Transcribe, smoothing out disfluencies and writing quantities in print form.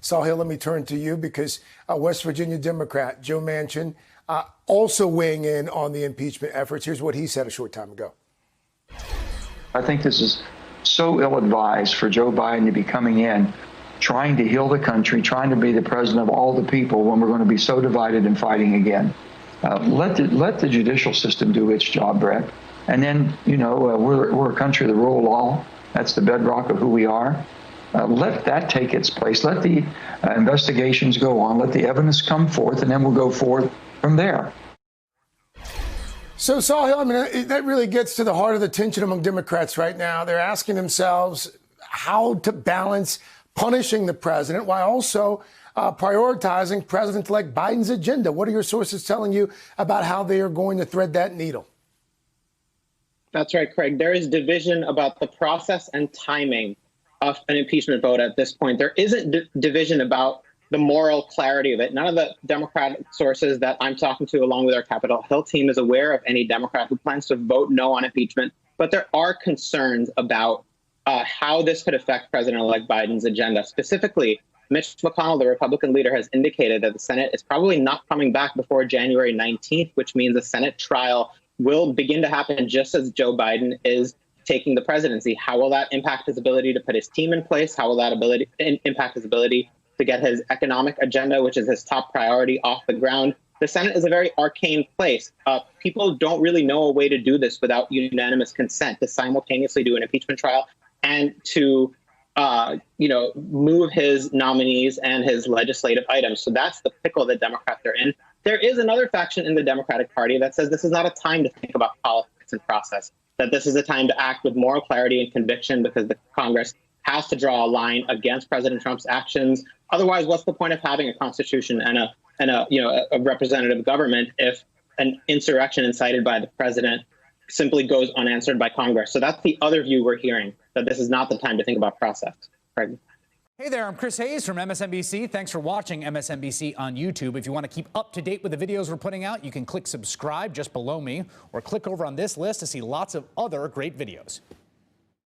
Sahil, let me turn to you because West Virginia Democrat Joe Manchin also weighing in on the impeachment efforts. Here's what he said a short time ago. I think this is so ill-advised for Joe Biden to be coming in, trying to heal the country, trying to be the president of all the people when we're going to be so divided and fighting again. Let the judicial system do its job, Brett. And then, we're a country of the rule of law. That's the bedrock of who we are. Let that take its place. Let the investigations go on. Let the evidence come forth, and then we'll go forth from there. So, Sahil, I mean, that really gets to the heart of the tension among Democrats right now. They're asking themselves how to balance punishing the president while also prioritizing President-elect Biden's agenda. What are your sources telling you about how they are going to thread that needle? That's right, Craig. There is division about the process and timing of an impeachment vote at this point. There isn't division about the moral clarity of it. None of the Democratic sources that I'm talking to, along with our Capitol Hill team, is aware of any Democrat who plans to vote no on impeachment. But there are concerns about how this could affect President-elect Biden's agenda. Specifically, Mitch McConnell, the Republican leader, has indicated that the Senate is probably not coming back before January 19th, which means the Senate trial will begin to happen just as Joe Biden is taking the presidency. How will that impact his ability to put his team in place? How will that impact his ability to get his economic agenda, which is his top priority, off the ground? The Senate is a very arcane place. People don't really know a way to do this without unanimous consent, to simultaneously do an impeachment trial and to move his nominees and his legislative items. So that's the pickle that Democrats are in. There is another faction in the Democratic Party that says this is not a time to think about politics and process, that this is a time to act with moral clarity and conviction because the Congress has to draw a line against President Trump's actions. Otherwise, what's the point of having a constitution and a representative government if an insurrection incited by the president simply goes unanswered by Congress? So that's the other view we're hearing, that this is not the time to think about process. Craig. Hey there, I'm Chris Hayes from MSNBC. Thanks for watching MSNBC on YouTube. If you want to keep up to date with the videos we're putting out, you can click subscribe just below me or click over on this list to see lots of other great videos.